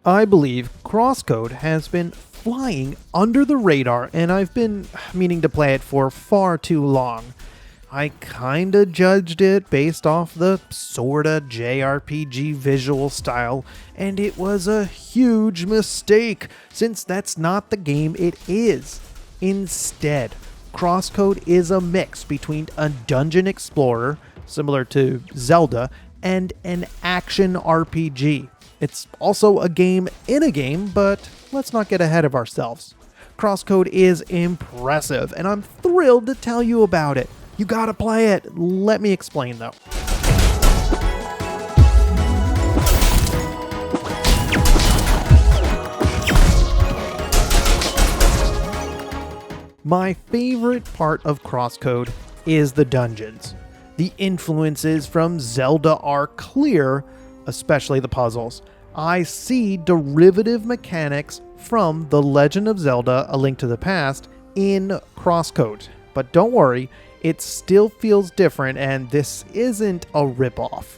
I believe CrossCode has been flying under the radar, and I've been meaning to play it for far too long. I kinda judged it based off the sorta JRPG visual style, and it was a huge mistake, since that's not the game it is. Instead, CrossCode is a mix between a dungeon explorer, similar to Zelda, and an action RPG. It's also a game in a game, but let's not get ahead of ourselves. CrossCode is impressive, and I'm thrilled to tell you about it. You gotta play it. Let me explain though. My favorite part of CrossCode is the dungeons. The influences from Zelda are clear, especially the puzzles. I see derivative mechanics from The Legend of Zelda: A Link to the Past in CrossCode. But don't worry, it still feels different, and this isn't a ripoff.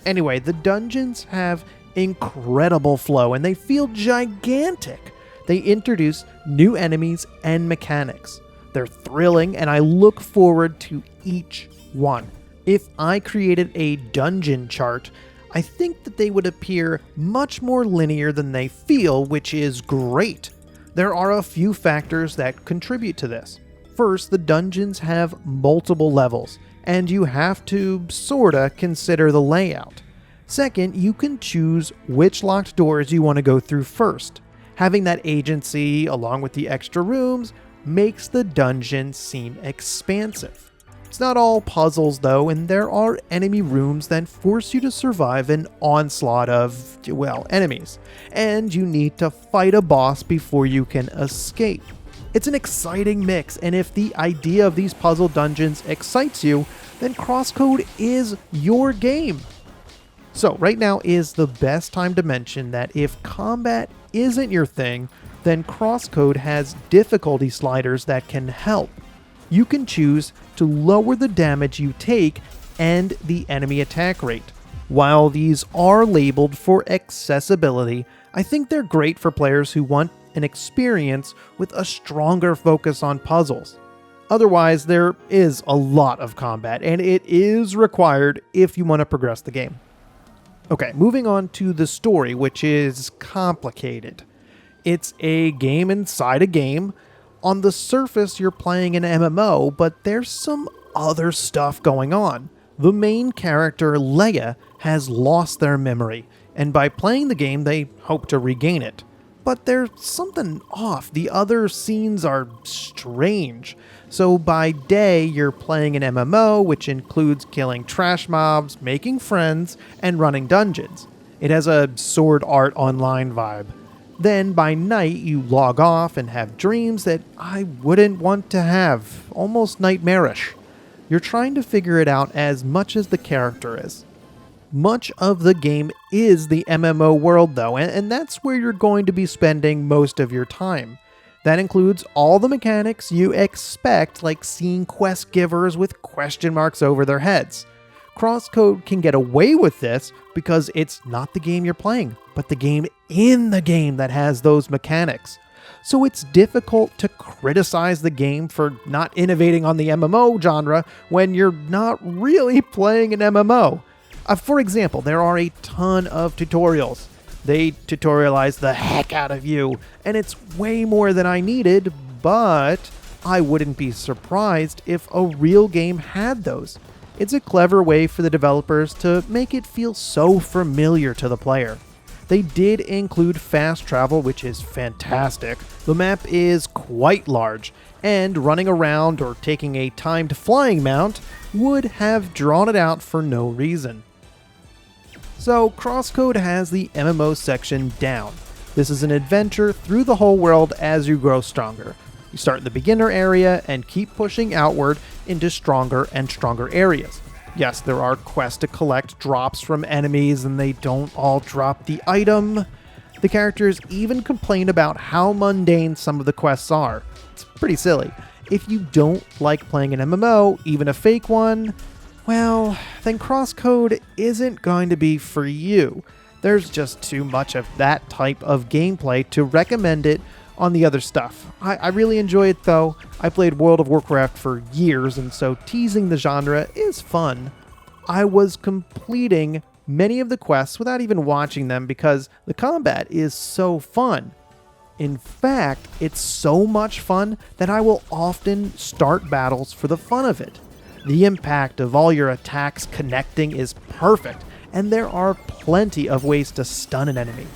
Anyway, the dungeons have incredible flow, and they feel gigantic. They introduce new enemies and mechanics. They're thrilling, and I look forward to each one. If I created a dungeon chart, I think that they would appear much more linear than they feel, which is great. There are a few factors that contribute to this. First, the dungeons have multiple levels, and you have to sorta consider the layout. Second, you can choose which locked doors you want to go through first. Having that agency, along with the extra rooms, makes the dungeon seem expansive. It's not all puzzles though, and there are enemy rooms that force you to survive an onslaught of, enemies, and you need to fight a boss before you can escape. It's an exciting mix, and if the idea of these puzzle dungeons excites you, then CrossCode is your game. So right now is the best time to mention that if combat isn't your thing, then CrossCode has difficulty sliders that can help. You can choose to lower the damage you take and the enemy attack rate. While these are labeled for accessibility, I think they're great for players who want an experience with a stronger focus on puzzles. Otherwise, there is a lot of combat, and it is required if you want to progress the game. Okay, moving on to the story, which is complicated. It's a game inside a game. On the surface, you're playing an MMO, but there's some other stuff going on. The main character, Leia, has lost their memory, and by playing the game, they hope to regain it. But there's something off. The other scenes are strange. So by day, you're playing an MMO, which includes killing trash mobs, making friends, and running dungeons. It has a Sword Art Online vibe. Then by night, you log off and have dreams that I wouldn't want to have, almost nightmarish. You're trying to figure it out as much as the character is. Much of the game is the MMO world though, and that's where you're going to be spending most of your time. That includes all the mechanics you expect, like seeing quest givers with question marks over their heads. CrossCode can get away with this because it's not the game you're playing, but the game in the game that has those mechanics. So it's difficult to criticize the game for not innovating on the MMO genre when you're not really playing an MMO. For example, there are a ton of tutorials. They tutorialize the heck out of you, and it's way more than I needed, but I wouldn't be surprised if a real game had those. It's a clever way for the developers to make it feel so familiar to the player. They did include fast travel, which is fantastic. The map is quite large, and running around or taking a timed flying mount would have drawn it out for no reason. So CrossCode has the MMO section down. This is an adventure through the whole world as you grow stronger. You start in the beginner area and keep pushing outward into stronger and stronger areas. Yes, there are quests to collect drops from enemies, and they don't all drop the item. The characters even complain about how mundane some of the quests are. It's pretty silly. If you don't like playing an MMO, even a fake one, well, then CrossCode isn't going to be for you. There's just too much of that type of gameplay to recommend it on the other stuff. I really enjoy it though. I played World of Warcraft for years, and so teasing the genre is fun. I was completing many of the quests without even watching them because the combat is so fun. In fact, it's so much fun that I will often start battles for the fun of it. The impact of all your attacks connecting is perfect, and there are plenty of ways to stun an enemy.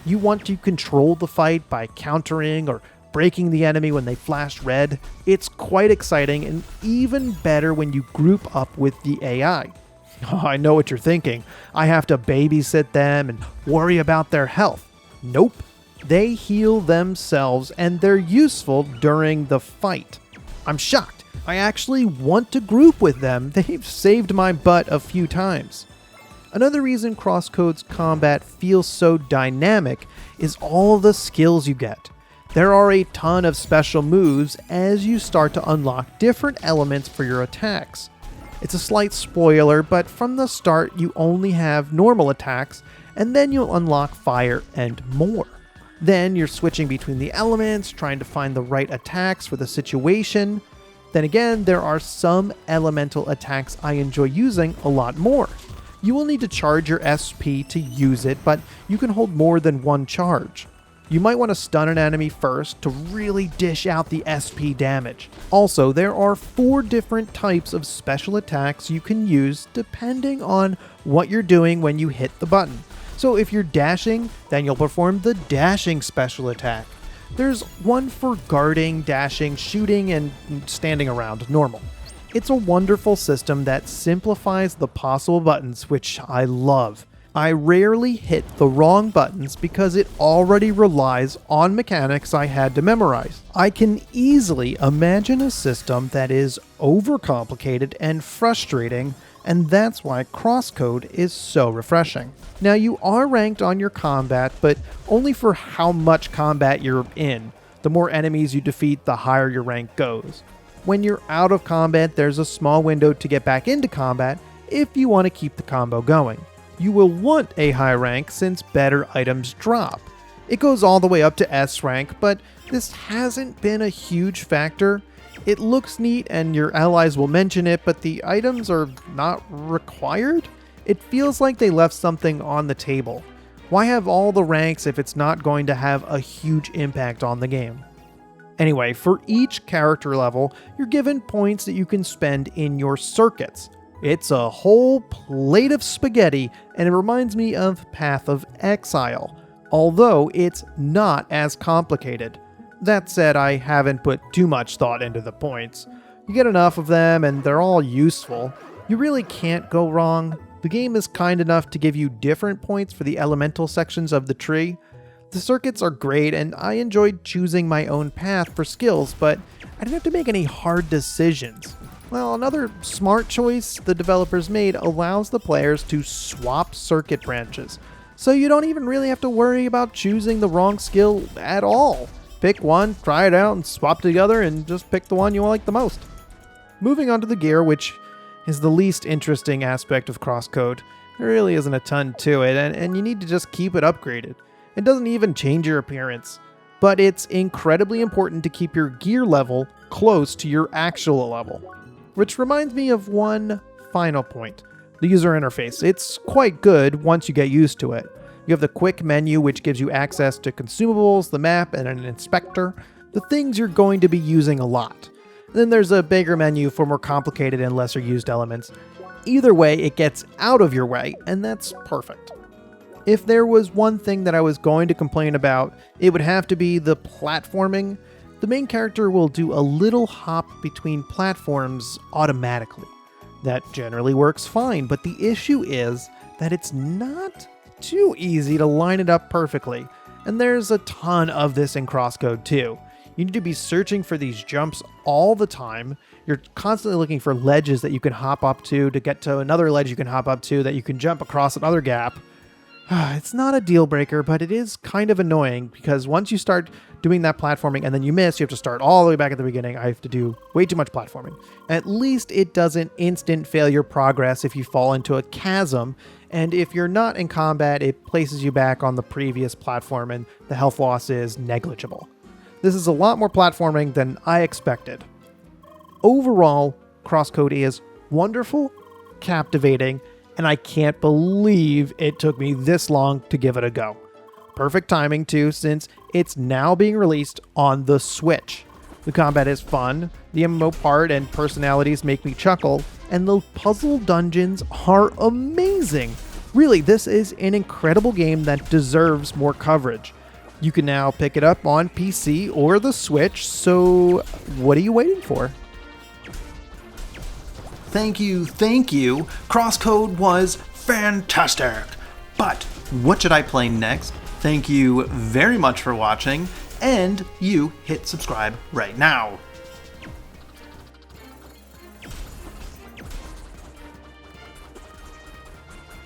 You want to control the fight by countering or breaking the enemy when they flash red. It's quite exciting and even better when you group up with the AI. Oh, I know what you're thinking. I have to babysit them and worry about their health. Nope. They heal themselves and they're useful during the fight. I'm shocked. I actually want to group with them. They've saved my butt a few times. Another reason CrossCode's combat feels so dynamic is all the skills you get. There are a ton of special moves as you start to unlock different elements for your attacks. It's a slight spoiler, but from the start you only have normal attacks, and then you'll unlock fire and more. Then you're switching between the elements, trying to find the right attacks for the situation. Then again, there are some elemental attacks I enjoy using a lot more. You will need to charge your SP to use it, but you can hold more than one charge. You might want to stun an enemy first to really dish out the SP damage. Also, there are 4 different types of special attacks you can use depending on what you're doing when you hit the button. So if you're dashing, then you'll perform the dashing special attack. There's one for guarding, dashing, shooting, and standing around, normal. It's a wonderful system that simplifies the possible buttons, which I love. I rarely hit the wrong buttons because it already relies on mechanics I had to memorize. I can easily imagine a system that is overcomplicated and frustrating, and that's why CrossCode is so refreshing. Now, you are ranked on your combat, but only for how much combat you're in. The more enemies you defeat, the higher your rank goes. When you're out of combat, there's a small window to get back into combat if you want to keep the combo going. You will want a high rank since better items drop. It goes all the way up to S rank, but this hasn't been a huge factor. It looks neat and your allies will mention it, but the items are not required? It feels like they left something on the table. Why have all the ranks if it's not going to have a huge impact on the game? Anyway, for each character level, you're given points that you can spend in your circuits. It's a whole plate of spaghetti, and it reminds me of Path of Exile, although it's not as complicated. That said, I haven't put too much thought into the points. You get enough of them, and they're all useful. You really can't go wrong. The game is kind enough to give you different points for the elemental sections of the tree. The circuits are great, and I enjoyed choosing my own path for skills, but I didn't have to make any hard decisions. Well, another smart choice the developers made allows the players to swap circuit branches, so you don't even really have to worry about choosing the wrong skill at all. Pick one, try it out, and swap to the other, and just pick the one you like the most. Moving on to the gear, which is the least interesting aspect of CrossCode. There really isn't a ton to it, and you need to just keep it upgraded. It doesn't even change your appearance, but it's incredibly important to keep your gear level close to your actual level. Which reminds me of one final point, the user interface. It's quite good once you get used to it. You have the quick menu, which gives you access to consumables, the map, and an inspector, the things you're going to be using a lot. Then there's a bigger menu for more complicated and lesser used elements. Either way, it gets out of your way, and that's perfect. If there was one thing that I was going to complain about, it would have to be the platforming. The main character will do a little hop between platforms automatically. That generally works fine, but the issue is that it's not too easy to line it up perfectly. And there's a ton of this in CrossCode too. You need to be searching for these jumps all the time. You're constantly looking for ledges that you can hop up to get to another ledge you can hop up to that you can jump across another gap. It's not a deal breaker, but it is kind of annoying because once you start doing that platforming and then you miss, you have to start all the way back at the beginning. I have to do way too much platforming. At least it doesn't instant fail your progress if you fall into a chasm and if you're not in combat, it places you back on the previous platform and the health loss is negligible. This is a lot more platforming than I expected. Overall, CrossCode is wonderful, captivating, and I can't believe it took me this long to give it a go. Perfect timing too, since it's now being released on the Switch. The combat is fun, the MMO part and personalities make me chuckle, and the puzzle dungeons are amazing. Really, this is an incredible game that deserves more coverage. You can now pick it up on PC or the Switch, so what are you waiting for? Thank you. CrossCode was fantastic. But what should I play next? Thank you very much for watching, and you hit subscribe right now.